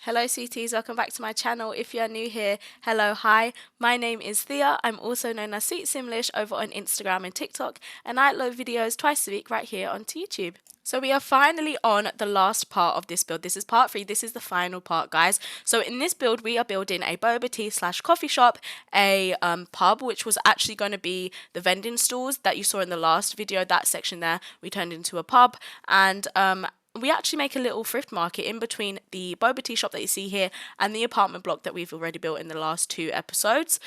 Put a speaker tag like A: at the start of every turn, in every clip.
A: Hello sweeties, welcome back to my channel. If you're new here, hello, hi. My name is Thea. I'm also known as Sweetsimlish over on Instagram and TikTok, and I upload videos twice a week right here onto YouTube. So we are finally on the last part of this build. This is part 3. This is the final part, guys. So in this build, we are building a boba tea / coffee shop, a pub, which was actually going to be the vending stalls that you saw in the last video. That section there, we turned into a pub, and we actually make a little thrift market in between the boba tea shop that you see here and the apartment block that we've already built in the last 2 episodes.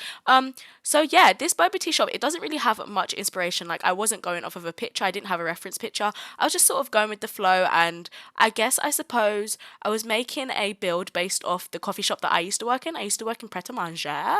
A: So yeah, this boba tea shop, it doesn't really have much inspiration. Like, I wasn't going off of a picture, I didn't have a reference picture. I was just sort of going with the flow, and I suppose I was making a build based off the coffee shop that I used to work in. I used to work in Pret-a-Manger.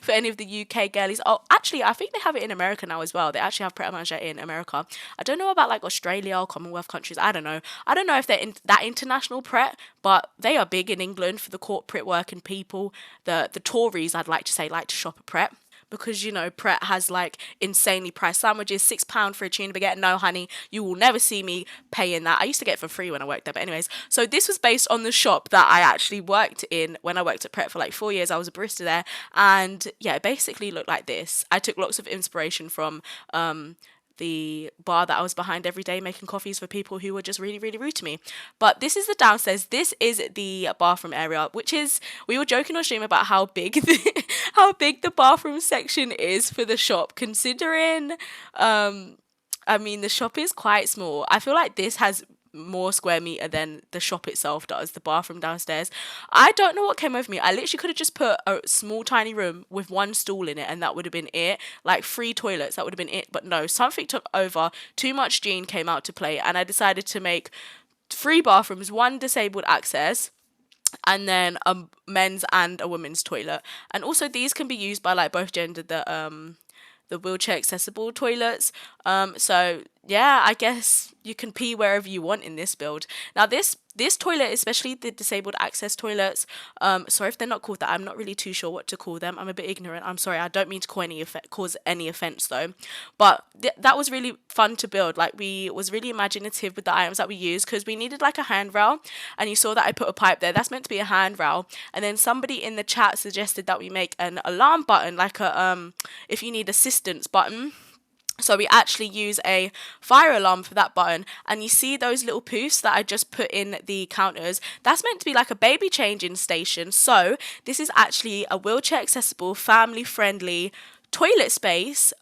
A: For any of the UK girlies. Oh, actually, I think they have it in America now as well. They actually have Pret-a-Manger in America. I don't know about like Australia or Commonwealth countries. I don't know. I don't know if they're in that international Pret, but they are big in England for the corporate working people. The Tories, I'd like to say, like to shop at Pret. Because, you know, Pret has like insanely priced sandwiches, £6 for a tuna baguette. No, honey, you will never see me paying that. I used to get it for free when I worked there. But anyways, so this was based on the shop that I actually worked in when I worked at Pret for like 4 years. I was a barista there. And yeah, it basically looked like this. I took lots of inspiration from the bar that I was behind every day making coffees for people who were just really, really rude to me. But this is the downstairs. This is the bathroom area, which is, we were joking on stream about how big the bathroom section is for the shop, considering I mean, the shop is quite small. I feel like this has more square meter than the shop itself does, the bathroom downstairs. I don't know what came over me. I literally could have just put a small tiny room with 1 stool in it and that would have been it. Like 3 toilets, that would have been it. But no, something took over. Too much gene came out to play, and I decided to make 3 bathrooms, 1 disabled access, and then a men's and a women's toilet. And also these can be used by like both gender, the wheelchair accessible toilets. So yeah, I guess you can pee wherever you want in this build. Now this toilet, especially the disabled access toilets, sorry if they're not called that, I'm not really too sure what to call them. I'm a bit ignorant, I'm sorry. I don't mean to cause any offense though, but that was really fun to build. Like, we was really imaginative with the items that we used, because we needed like a handrail, and you saw that I put a pipe there. That's meant to be a handrail. And then somebody in the chat suggested that we make an alarm button, like a if you need assistance button. So we actually use a fire alarm for that button. And you see those little poofs that I just put in the counters? That's meant to be like a baby changing station. So this is actually a wheelchair accessible, family friendly toilet space,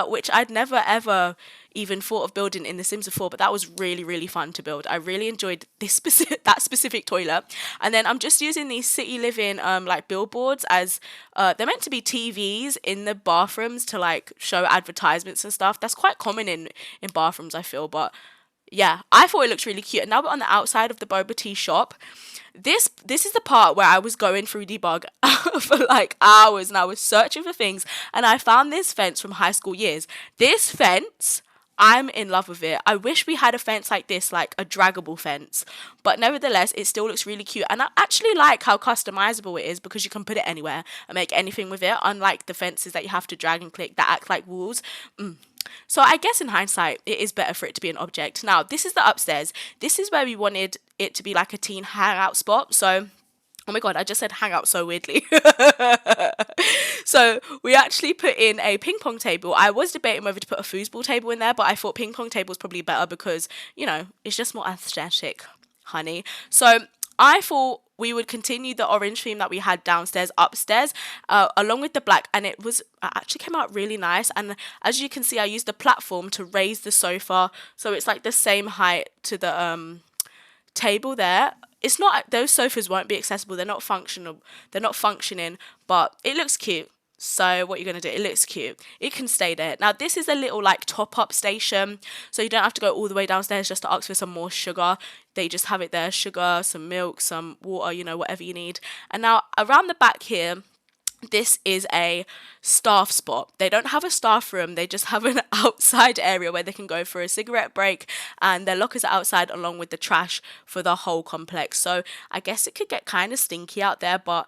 A: which I'd never ever even thought of building in The Sims before, but that was really, really fun to build. I really enjoyed that specific toilet. And then I'm just using these city living like billboards as they're meant to be TVs in the bathrooms to like show advertisements and stuff. That's quite common in bathrooms, I feel. But yeah, I thought it looked really cute. And now we're on the outside of the boba tea shop. This is the part where I was going through debug for like hours, and I was searching for things, and I found this fence from Highschool Years. This fence, I'm in love with it. I wish we had a fence like this, like a draggable fence, but nevertheless it still looks really cute. And I actually like how customizable it is, because you can put it anywhere and make anything with it, unlike the fences that you have to drag and click that act like walls. So I guess in hindsight, it is better for it to be an object. Now, this is the upstairs. This is where we wanted it to be like a teen hangout spot. So, oh my god, I just said hangout so weirdly. So we actually put in a ping pong table. I was debating whether to put a foosball table in there, but I thought ping pong table is probably better because, you know, it's just more aesthetic, honey. So I thought we would continue the orange theme that we had downstairs upstairs, along with the black, and it actually came out really nice. And as you can see, I used a platform to raise the sofa, so it's like the same height to the table there. It's not, those sofas won't be accessible, they're not functioning, but it looks cute. So what you're going to do, it looks cute. It can stay there. Now this is a little like top up station, so you don't have to go all the way downstairs just to ask for some more sugar. They just have it there, sugar, some milk, some water, you know, whatever you need. And now around the back here, this is a staff spot. They don't have a staff room, they just have an outside area where they can go for a cigarette break, and their lockers are outside along with the trash for the whole complex. So I guess it could get kind of stinky out there, but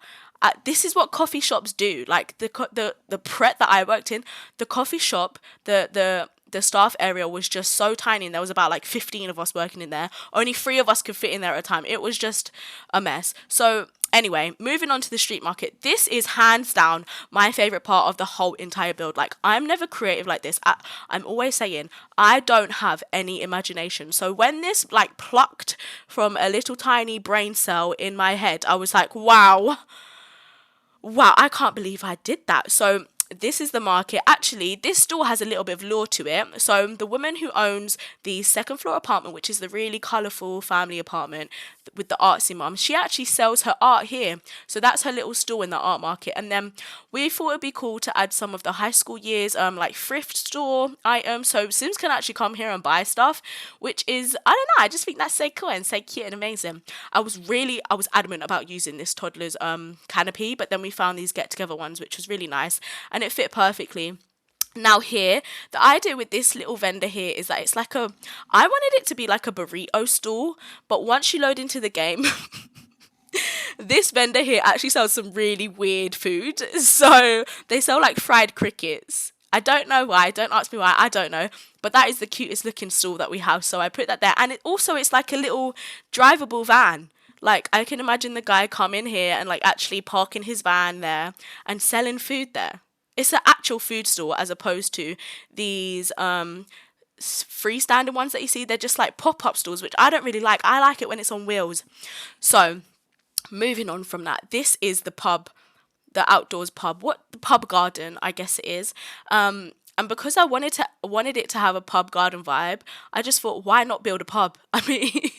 A: this is what coffee shops do. Like the Pret that I worked in, the coffee shop, the the staff area was just so tiny, and there was about like 15 of us working in there. Only 3 of us could fit in there at a time. It was just a mess. So anyway, moving on to the street market. This is hands down my favorite part of the whole entire build. Like, I'm never creative like this. I'm always saying I don't have any imagination. So when this like plucked from a little tiny brain cell in my head, I was like, wow, I can't believe I did that. So this is the market. Actually, this store has a little bit of lore to it. So the woman who owns the second floor apartment, which is the really colourful family apartment with the artsy mum, she actually sells her art here. So that's her little store in the art market. And then we thought it'd be cool to add some of the high school years like thrift store items, so Sims can actually come here and buy stuff, which is, I don't know, I just think that's so cool and so cute and amazing. I was adamant about using this toddler's canopy, but then we found these get together ones, which was really nice, and it fit perfectly. Now here, the idea with this little vendor here is that it's like I wanted it to be like a burrito stall, but once you load into the game, this vendor here actually sells some really weird food. So they sell like fried crickets. I don't know why, don't ask me why, I don't know, but that is the cutest looking stall that we have, so I put that there. And it's like a little drivable van. Like, I can imagine the guy coming here and like actually parking his van there and selling food there. It's an actual food store as opposed to these freestanding ones that you see. They're just like pop-up stores, which I don't really like. I like it when it's on wheels. So moving on from that, this is the pub, the outdoors pub, the pub garden, I guess it is. And because I wanted it to have a pub garden vibe, I just thought, why not build a pub? I mean,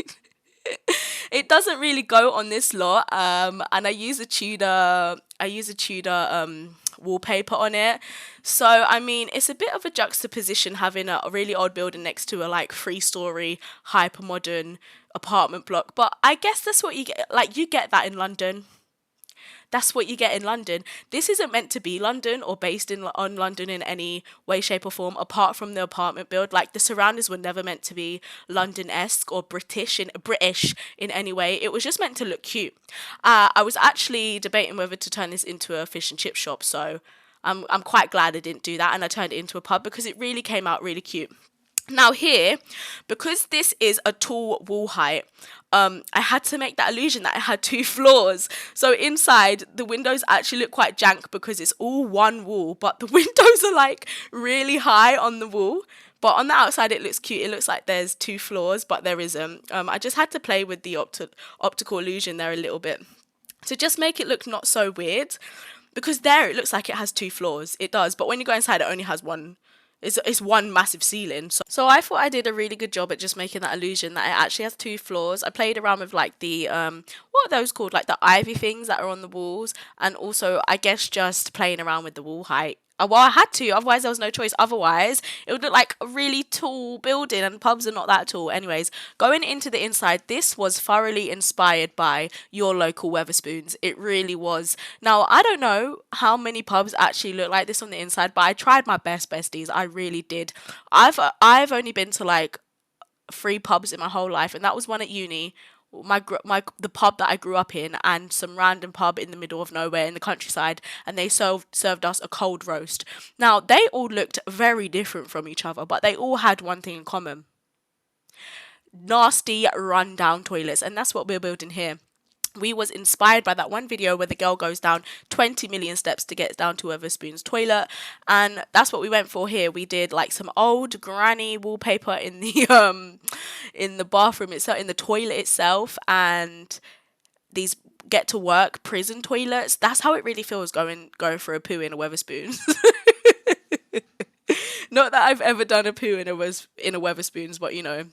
A: it doesn't really go on this lot. And I use a Tudor wallpaper on it. So I mean, it's a bit of a juxtaposition having a really old building next to a like 3-story hyper modern apartment block. But I guess that's what you get. Like, you get that in London. That's what you get in London. This isn't meant to be London or based on London in any way, shape or form, apart from the apartment build. Like, the surroundings were never meant to be London-esque or British in any way. It was just meant to look cute. I was actually debating whether to turn this into a fish and chip shop, so I'm quite glad I didn't do that, and I turned it into a pub because it really came out really cute. Now here, because this is a tall wall height, I had to make that illusion that it had 2 floors. So inside, the windows actually look quite jank because it's all one wall, but the windows are like really high on the wall. But on the outside, it looks cute. It looks like there's 2 floors, but there isn't. I just had to play with the optical illusion there a little bit to just make it look not so weird. Because there, it looks like it has 2 floors. It does, but when you go inside, it only has one. It's one massive ceiling. So I thought I did a really good job at just making that illusion that it actually has 2 floors. I played around with like the what are those called, like the ivy things that are on the walls, and also I guess just playing around with the wall height. Well, I had to, otherwise there was no choice. Otherwise it would look like a really tall building, and pubs are not that tall. Anyways, going into the inside, this was thoroughly inspired by your local Wetherspoons. It really was. Now, I don't know how many pubs actually look like this on the inside, but I tried my best, besties. I really did. I've only been to like 3 pubs in my whole life, and that was one at uni, the pub that I grew up in, and some random pub in the middle of nowhere in the countryside, and they served us a cold roast. Now, they all looked very different from each other, but they all had one thing in common: nasty run-down toilets, and that's what we're building here. We was inspired by that one video where the girl goes down 20 million steps to get down to Wetherspoon's toilet, and that's what we went for here. We did like some old granny wallpaper in the bathroom itself, in the toilet itself, and these get to work prison toilets. That's how it really feels going for a poo in a Wetherspoons. Not that I've ever done a poo in a Wetherspoons, but you know,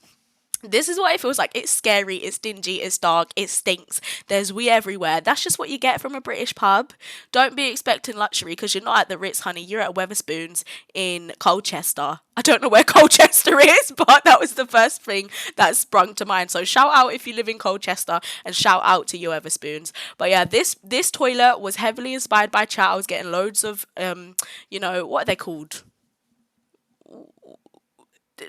A: this is what it feels like. It's scary, it's dingy, it's dark, it stinks. There's wee everywhere. That's just what you get from a British pub. Don't be expecting luxury, because you're not at the Ritz, honey. You're at Wetherspoons in Colchester. I don't know where Colchester is, but that was the first thing that sprung to mind. So shout out if you live in Colchester, and shout out to your Wetherspoons. But yeah, this toilet was heavily inspired by chat. I was getting loads of, what are they called?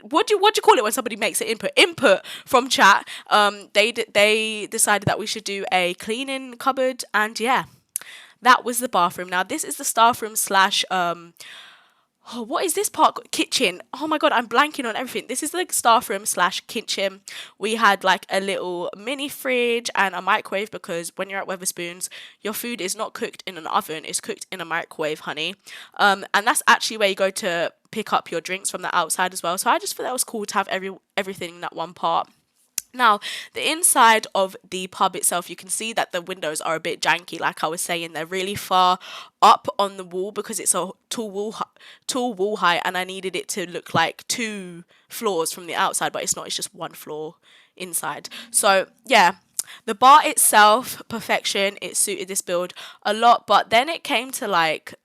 A: What do you call it when somebody makes an input from chat? They decided that we should do a cleaning cupboard, and yeah, that was the bathroom. Now this is the staff room / Oh, what is this part? Kitchen. Oh my god, I'm blanking on everything. This is the staff room slash kitchen. We had like a little mini fridge and a microwave, because when you're at Weatherspoons, your food is not cooked in an oven, it's cooked in a microwave, honey. And that's actually where you go to pick up your drinks from the outside as well. So I just thought that was cool to have everything in that one part. Now, the inside of the pub itself, you can see that the windows are a bit janky. Like I was saying, they're really far up on the wall because it's a tall wall height, and I needed it to look like 2 floors from the outside, but it's not. It's just 1 floor inside. So yeah, the bar itself, perfection. It suited this build a lot, but then it came to like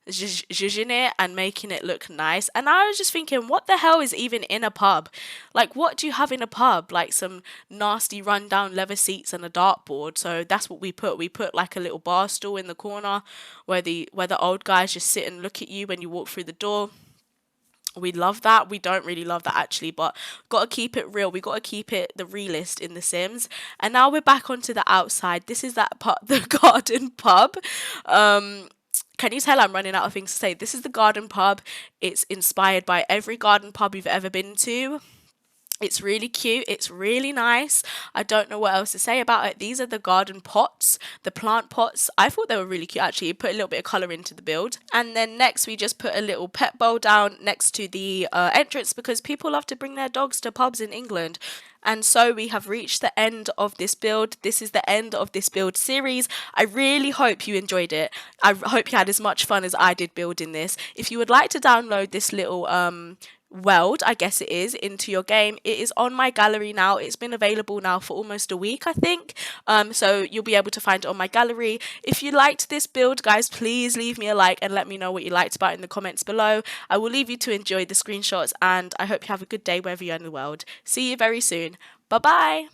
A: zhuzhing it and making it look nice, and I was just thinking, what the hell is even in a pub? Like, what do you have in a pub? Like some nasty rundown leather seats and a dartboard. So that's what we put like a little bar stool in the corner where the old guys just sit and look at you when you walk through the door. We love that. We don't really love that actually, but gotta keep it real. We gotta keep it the realist in The Sims. And now we're back onto the outside. This is that pub, the garden pub. Can you tell I'm running out of things to say? This is the garden pub. It's inspired by every garden pub you've ever been to. It's really cute. It's really nice. I don't know what else to say about it. These are the garden pots, the plant pots. I thought they were really cute actually. Put a little bit of colour into the build. And then next we just put a little pet bowl down next to the entrance, because people love to bring their dogs to pubs in England. And so we have reached the end of this build. This is the end of this build series. I really hope you enjoyed it. I hope you had as much fun as I did building this. If you would like to download this little world, I guess it is, into your game, it is on my gallery now. It's been available now for almost a week, I think. So you'll be able to find it on my gallery. If you liked this build, guys, please leave me a like and let me know what you liked about it in the comments below. I will leave you to enjoy the screenshots, and I hope you have a good day wherever you're in the world. See you very soon. Bye bye.